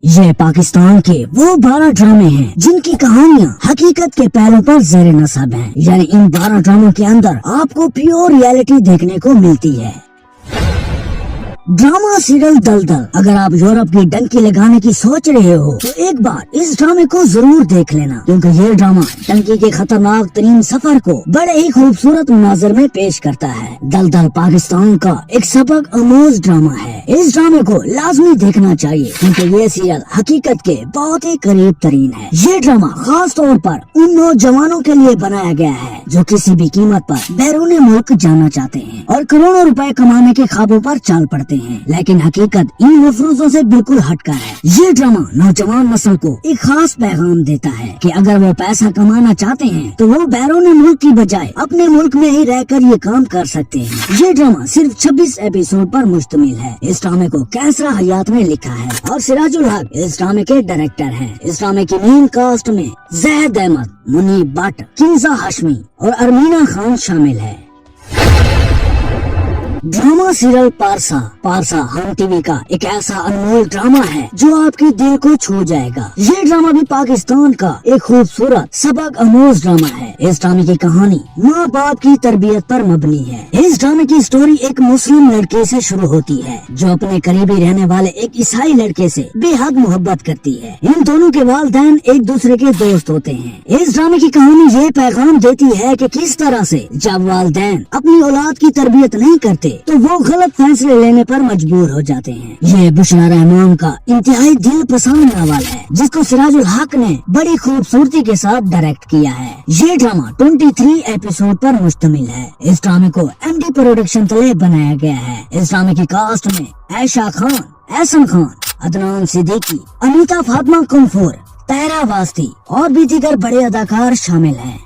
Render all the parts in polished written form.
یہ پاکستان کے وہ 12 ڈرامے ہیں جن کی کہانیاں حقیقت کے پہلو پر زیر نصب ہیں، یعنی ان 12 ڈراموں کے اندر آپ کو پیور ریالٹی دیکھنے کو ملتی ہے۔ ڈرامہ سیریل دلدل۔ اگر آپ یورپ کی ڈنکی لگانے کی سوچ رہے ہو تو ایک بار اس ڈرامے کو ضرور دیکھ لینا، کیونکہ یہ ڈرامہ ڈنکی کے خطرناک ترین سفر کو بڑے ہی خوبصورت مناظر میں پیش کرتا ہے۔ دلدل پاکستان کا ایک سبق آموز ڈرامہ ہے۔ اس ڈرامے کو لازمی دیکھنا چاہیے کیونکہ یہ سیریل حقیقت کے بہت ہی قریب ترین ہے۔ یہ ڈرامہ خاص طور پر ان نوجوانوں کے لیے بنایا گیا ہے جو کسی بھی قیمت پر بیرون ملک جانا چاہتے ہیں اور کروڑوں روپے کمانے کے خوابوں پر چال پڑتے ہیں، لیکن حقیقت ان مفروضوں سے بالکل ہٹ کر ہے۔ یہ ڈرامہ نوجوان نسل کو ایک خاص پیغام دیتا ہے کہ اگر وہ پیسہ کمانا چاہتے ہیں تو وہ بیرون ملک کی بجائے اپنے ملک میں ہی رہ کر یہ کام کر سکتے ہیں۔ یہ ڈرامہ صرف 26 ایپیسوڈ پر مشتمل ہے۔ اس ڈرامے کو کیسرا حیات نے لکھا ہے اور سراج الحق اس ڈرامے کے ڈائریکٹر ہیں۔ اس ڈرامے کی مین کاسٹ میں زاہد احمد، منیب بٹ، کنزا ہاشمی اور ارمینا خان شامل ہے۔ ڈرامہ سیریل پارسا ہم ٹی وی کا ایک ایسا انمول ڈرامہ ہے جو آپ کی دل کو چھو جائے گا۔ یہ ڈرامہ بھی پاکستان کا ایک خوبصورت سبق آموز ڈرامہ ہے۔ اس ڈرامے کی کہانی ماں باپ کی تربیت پر مبنی ہے۔ اس ڈرامے کی سٹوری ایک مسلم لڑکے سے شروع ہوتی ہے جو اپنے قریبی رہنے والے ایک عیسائی لڑکے سے بے حد محبت کرتی ہے۔ ان دونوں کے والدین ایک دوسرے کے دوست ہوتے ہیں۔ اس ڈرامے کی کہانی یہ پیغام دیتی ہے کہ کس طرح سے جب والدین اپنی اولاد کی تربیت نہیں کرتے تو وہ غلط فیصلے لینے پر مجبور ہو جاتے ہیں۔ یہ بشرا رحمان کا انتہائی دل پسند ناول ہے جس کو سراج الحق نے بڑی خوبصورتی کے ساتھ ڈائریکٹ کیا ہے۔ یہ ڈرامہ 23 ایپیسوڈ پر مشتمل ہے۔ اس ڈرامے کو ایم ڈی پروڈکشن تلے بنایا گیا ہے۔ اس ڈرامے کی کاسٹ میں عائشہ خان، احسن خان، عدنان صدیقی، انیتا فاطمہ کمفور، طاہرہ واسطی اور بھی دیگر بڑے اداکار شامل ہیں۔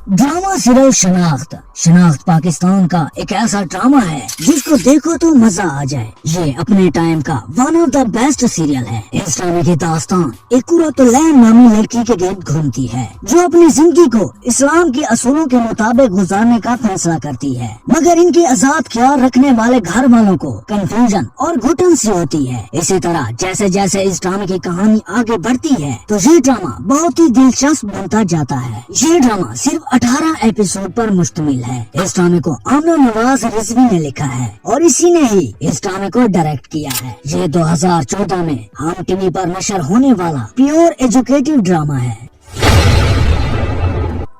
ڈرامہ سیریل شناخت پاکستان کا ایک ایسا ڈرامہ ہے جس کو دیکھو تو مزہ آ جائے۔ یہ اپنے ٹائم کا one of the best serial ہے۔ اس ڈرامے کی داستان ایک قرۃ العین نامی لڑکی کے گرد گھومتی ہے جو اپنی زندگی کو اسلام کے اصولوں کے مطابق گزارنے کا فیصلہ کرتی ہے، مگر ان کی آزاد خیال رکھنے والے گھر والوں کو کنفیوژن اور گھٹن سی ہوتی ہے۔ اسی طرح جیسے جیسے اس ڈرامے کی کہانی آگے بڑھتی ہے تو یہ ڈرامہ بہت ہی دلچسپ بنتا جاتا ہے۔ یہ ڈرامہ صرف 18 ایپیسوڈ پر مشتمل ہے۔ اس ڈرامے کو آمنہ نواز رضوی نے لکھا ہے اور اسی نے ہی اس ڈرامے کو ڈائریکٹ کیا ہے۔ یہ 2014 میں ہم ٹی وی پر نشر ہونے والا پیور ایجوکیٹو ڈرامہ ہے۔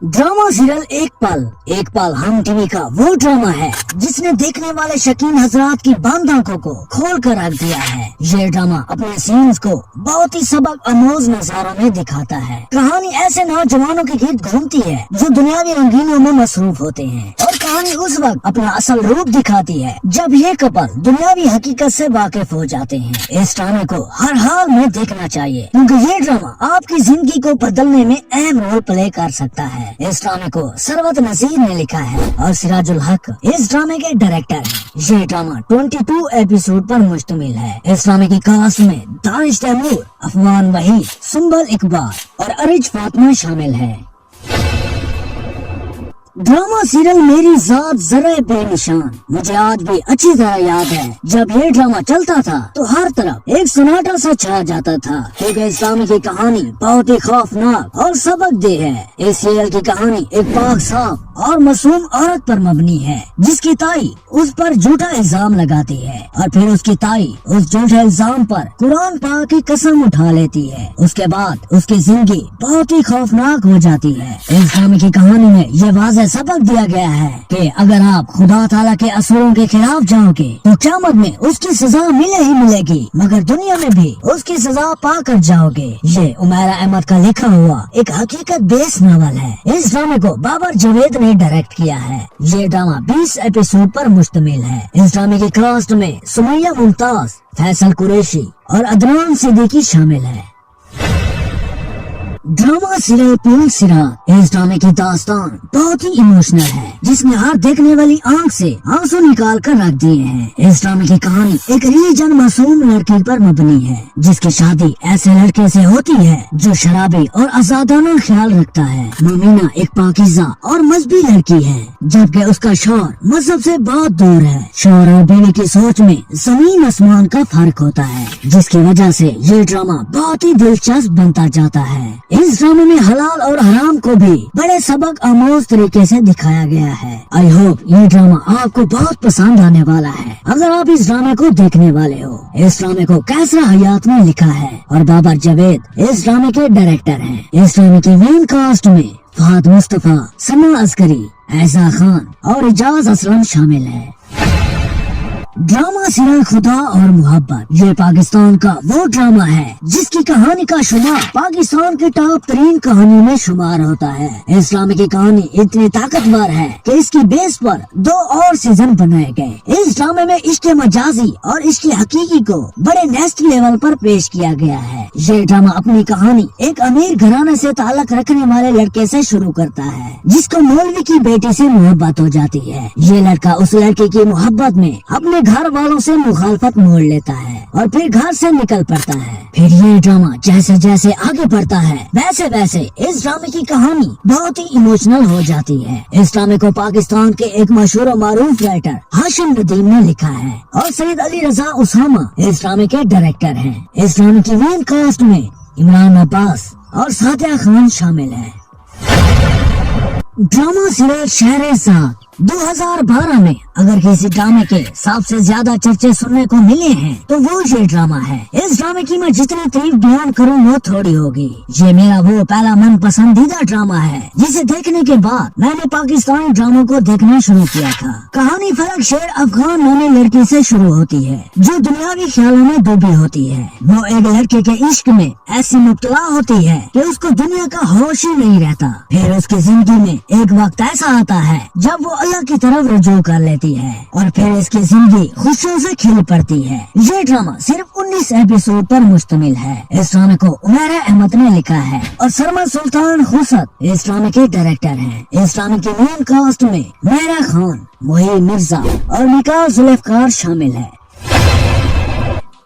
ڈرامہ سیریل ایک پل ہم ٹی وی کا وہ ڈرامہ ہے جس نے دیکھنے والے شوقین حضرات کی بند آنکھوں کو کھول کر رکھ دیا ہے۔ یہ ڈرامہ اپنے سینز کو بہت ہی سبق آموز نظاروں میں دکھاتا ہے۔ کہانی ایسے نوجوانوں کے گرد گھومتی ہے جو دنیاوی رنگینیوں میں مصروف ہوتے ہیں اور کہانی اس وقت اپنا اصل روپ دکھاتی ہے جب یہ کپل دنیاوی حقیقت سے واقف ہو جاتے ہیں۔ اس ڈرامے کو ہر حال میں دیکھنا چاہیے کیونکہ یہ ڈرامہ آپ کی زندگی کو بدلنے میں اہم رول پلے کر سکتا ہے۔ اس ڈرامے کو ثروت نذیر نے لکھا ہے اور سراج الحق اس ڈرامے کے ڈائریکٹر ہیں۔ یہ ڈرامہ 22 ایپیسوڈ پر مشتمل ہے۔ اس ڈرامے کی کاسٹ میں دانش تیمور، افمان وحید، سنبل اقبال اور ارج فاطمہ شامل ہے۔ ڈرامہ سیریل میری ذات ذرہ بے نشان مجھے آج بھی اچھی طرح یاد ہے۔ جب یہ ڈرامہ چلتا تھا تو ہر طرف ایک سناٹا سا چھا جاتا تھا کیونکہ اس ڈرامے کی کہانی بہت ہی خوفناک اور سبق دہ ہے۔ اس سیریل کی کہانی ایک پاک صاف اور معصوم عورت پر مبنی ہے جس کی تائی اس پر جھوٹا الزام لگاتی ہے اور پھر اس کی تائی اس جھوٹے الزام پر قرآن پاک کی قسم اٹھا لیتی ہے۔ اس کے بعد اس کی زندگی بہت ہی خوفناک ہو جاتی ہے۔ اس ڈرامے کی کہانی میں یہ واضح سبق دیا گیا ہے کہ اگر آپ خدا تعالیٰ کے اصولوں کے خلاف جاؤ گے تو قیامت میں اس کی سزا ملے گی مگر دنیا میں بھی اس کی سزا پا کر جاؤ گے۔ یہ عمیرہ احمد کا لکھا ہوا ایک حقیقت بیس ناول ہے۔ اس ڈرامے کو بابر جاوید نے ڈائریکٹ کیا ہے۔ یہ ڈرامہ 20 ایپیسوڈ پر مشتمل ہے۔ اس ڈرامے کی کاسٹ میں سمیہ ممتاز، فیصل قریشی اور عدنان صدیقی شامل ہے۔ ड्रामा सीरियल पुल सिरात। इस ड्रामे की दास्तान बहुत ही इमोशनल है, जिसने हर देखने वाली आंख से आंसू निकाल कर रख दिए हैं। इस ड्रामे की कहानी एक रीजन मासूम लड़की पर मबनी है, जिसकी शादी ऐसे लड़के से होती है जो शराबी और आजादाना ख्याल रखता है। मोमिना एक पाकीज़ा और मजहबी लड़की है, जबकि उसका शौहर मजहब से बहुत दूर है। शौहर और बीवी की सोच में जमीन आसमान का फर्क होता है, जिसकी वजह से ये ड्रामा बहुत ही दिलचस्प बनता जाता है। इस ड्रामे में हलाल और हराम को भी बड़े सबक आमोज तरीके से दिखाया गया है। आई होप ये ड्रामा आपको बहुत पसंद आने वाला है। अगर आप इस ड्रामे को देखने वाले हो, इस ड्रामे को कैसरा हयात ने लिखा है और बाबर जावेद इस ड्रामे के डायरेक्टर हैं। इस ड्रामे की मेन कास्ट में फहद मुस्तफा, सना अस्करी, ऐसा खान और इजाज असलम शामिल है। ड्रामा सीरियल खुदा और मोहब्बत ये पाकिस्तान का वो ड्रामा है जिसकी कहानी का शुमार पाकिस्तान के टॉप तरीन कहानी में शुमार होता है। इस ड्रामे की कहानी इतनी ताकतवर है कि इसकी बेस पर 2 और सीजन बनाए गए। इस ड्रामे में इश्क मजाजी और इश्क हकीकी को बड़े नेक्स्ट लेवल पर पेश किया गया है। ये ड्रामा अपनी कहानी एक अमीर घराने से ताल्लुक रखने वाले लड़के से शुरू करता है, जिसको मौलवी की बेटी से मोहब्बत हो जाती है। ये लड़का उस लड़की की मोहब्बत में अपने घर वालों से मुखालफत मोड़ लेता है और फिर घर से निकल पड़ता है। फिर ये ड्रामा जैसे जैसे आगे बढ़ता है, वैसे वैसे इस ड्रामे की कहानी बहुत ही इमोशनल हो जाती है। इस ड्रामे को पाकिस्तान के एक मशहूर और मारूफ राइटर हाशिम नदीम ने लिखा है और सैयद अली रजा उसामा इस ड्रामे के डायरेक्टर हैं। इस ड्रामे की मेन कास्ट में इमरान अब्बास और सादिया खान शामिल है। ड्रामा सीरियल शहरेज़ाद 2012 में अगर किसी ड्रामे के सबसे ज्यादा चर्चे सुनने को मिले हैं तो वो ये ड्रामा है। इस ड्रामे की मैं जितनी तारीफ बयान करूँ वो थोड़ी होगी। ये मेरा वो पहला मन पसंदीदा ड्रामा है जिसे देखने के बाद मैंने पाकिस्तानी ड्रामों को देखना शुरू किया था। कहानी फलक शेर अफगान नामी लड़की से शुरू होती है जो दुनियावी ख्यालों में डूबी होती है। वो एक लड़के के इश्क में ऐसी मुब्तला होती है कि उसको दुनिया का होश ही नहीं रहता। फिर उसकी जिंदगी में एक वक्त ऐसा आता है जब वो अल्लाह की तरफ रुजू कर लेती है और फिर इसकी जिंदगी खुशियों से खिल पड़ती है। ये ड्रामा सिर्फ 19 एपिसोड पर मुश्तमिल है। इस ड्रामे को उमैरा अहमद ने लिखा है और सरमद सुल्तान खुसत इस ड्रामे के डायरेक्टर हैं। इस ड्रामे की मेन कास्ट में मेहरा खान, मोहिब मिर्जा और निकाह जुल्फ़िकार शामिल है।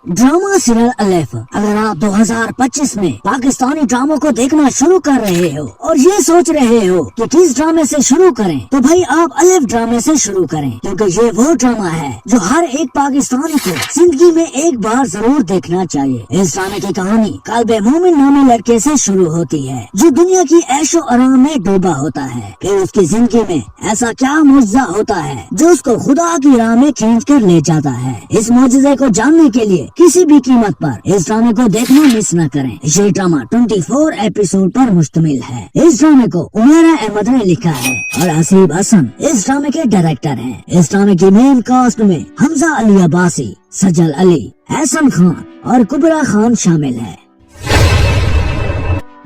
ड्रामा सीरियल अलिफ। अगर आप 2025 में पाकिस्तानी ड्रामों को देखना शुरू कर रहे हो और ये सोच रहे हो कि किस ड्रामे से शुरू करें, तो भाई आप अलिफ ड्रामे से शुरू करें, क्योंकि ये वो ड्रामा है जो हर एक पाकिस्तानी को जिंदगी में एक बार जरूर देखना चाहिए। इस ड्रामे की कहानी काल्बे मोमिन नामी लड़के से शुरू होती है जो दुनिया की ऐशो आराम में डूबा होता है। फिर उसकी जिंदगी में ऐसा क्या मुआजिजा होता है जो उसको खुदा की राह में खींच कर ले जाता है। इस मुआजिजे को जानने के लिए किसी भी कीमत पर इस ड्रामे को देखना मिस न करें। ये ड्रामा 24 एपिसोड पर मुश्तमिल है। इस ड्रामे को उमैरा अहमद ने लिखा है और हसीब हसन इस ड्रामे के डायरेक्टर हैं। इस ड्रामे की मेन कास्ट में हमजा अली अब्बासी, सजल अली, एहसन खान और कुबरा खान शामिल है।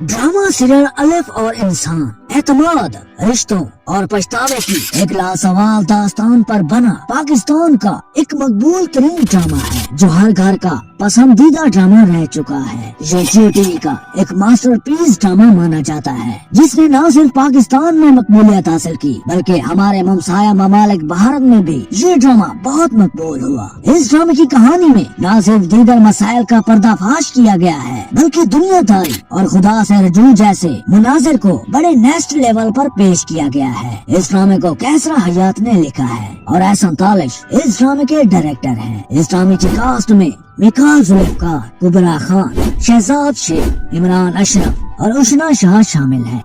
ड्रामा सीरियल अलिफ और इंसान एतमाद, रिश्तों और पछतावे की एक लासवाल दास्तान पर बना पाकिस्तान का एक मकबूल तरीन ड्रामा है जो हर घर का पसंदीदा ड्रामा रह चुका है। ये जियो टीवी का एक मास्टरपीस ड्रामा माना जाता है जिसने न सिर्फ पाकिस्तान में मकबूलियत हासिल की बल्कि हमारे हमसाया ममालिक भारत में भी ये ड्रामा बहुत मकबूल हुआ। इस ड्रामे की कहानी में न सिर्फ दीगर मसाइल का पर्दाफाश किया गया है बल्कि दुनियादारी और खुदा से रजू जैसे मुनाजिर को बड़े नेक्स्ट लेवल पर पेश किया गया है। इस ड्रामे को कैसरा हयात ने लिखा है और एहसन तालिश इस ड्रामे के डायरेक्टर हैं। इस ड्रामे की कास्ट में निकाह जुल्फ़िकार, कुबरा खान, शहजाद शेख, इमरान अशरफ और उशना शाह शामिल है।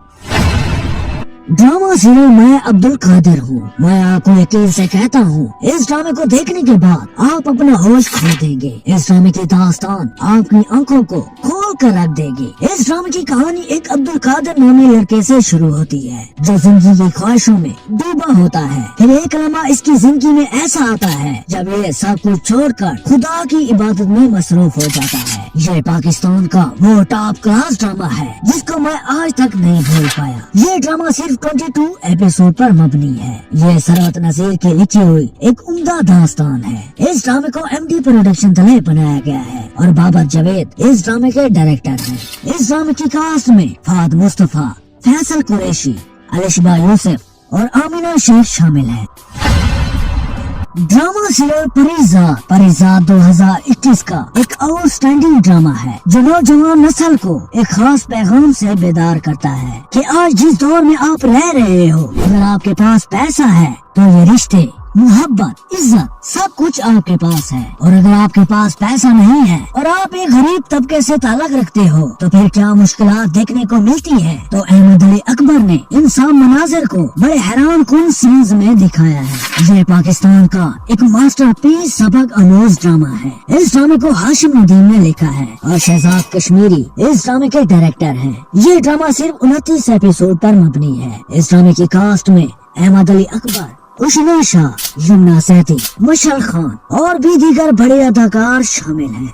ड्रामा सीरियल मैं अब्दुल कादिर हूँ। मैं आपको यकीन से कहता हूँ इस ड्रामे को देखने के बाद आप अपना होश खो देंगे। इस ड्रामे की दास्तान आपकी आंखों को खोल कर रख देगी। इस ड्रामे की कहानी एक अब्दुल कादिर नामी लड़के से शुरू होती है जो जिंदगी की ख्वाहिशों में डूबा होता है। फिर एक लम्हा इसकी जिंदगी में ऐसा आता है जब ये सब कुछ छोड़कर खुदा की इबादत में मसरूफ हो जाता है। ये पाकिस्तान का वो टॉप क्लास ड्रामा है जिसको मैं आज तक नहीं भूल पाया। ये ड्रामा सिर्फ 22 एपिसोड पर मबनी है। ये सरवत नसीर की लिखी हुई एक उम्दा दास्तान है। इस ड्रामे को MD प्रोडक्शन तले बनाया गया है और बाबर जावेद इस ड्रामे के डायरेक्टर डायरेक्टर हैं। इस ड्रामे की कास्ट में फहद मुस्तफा, फैसल कुरैशी, अलिशबा यूसुफ और आमिना शेख शामिल हैं। ड्रामा सीरियल परिजात 2021 का एक आउटस्टैंडिंग ड्रामा है जो नौजवान नस्ल को एक खास पैगाम से बेदार करता है कि आज जिस दौर में आप रह रहे हो, अगर आपके पास पैसा है तो ये रिश्ते, मोहब्बत, इज्जत सब कुछ आपके पास है, और अगर आपके पास पैसा नहीं है और आप एक गरीब तबके से ताल्लुक रखते हो तो फिर क्या मुश्किलात देखने को मिलती है। तो अहमद अली अकबर ने इन सब मनाजिर को बड़े हैरान कुन सीन्स में दिखाया है। ये पाकिस्तान का एक मास्टरपीस सबक आमोज ड्रामा है। इस ड्रामे को हाशिम नदीम ने लिखा है और शहजाद कश्मीरी इस ड्रामे के डायरेक्टर हैं। ये ड्रामा सिर्फ 29 एपिसोड पर मबनी है। इस ड्रामे की कास्ट में अहमद अली अकबर, उशना शाह, यमुना सैती, मशल खान और भी दीगर बड़े अदाकार शामिल हैं।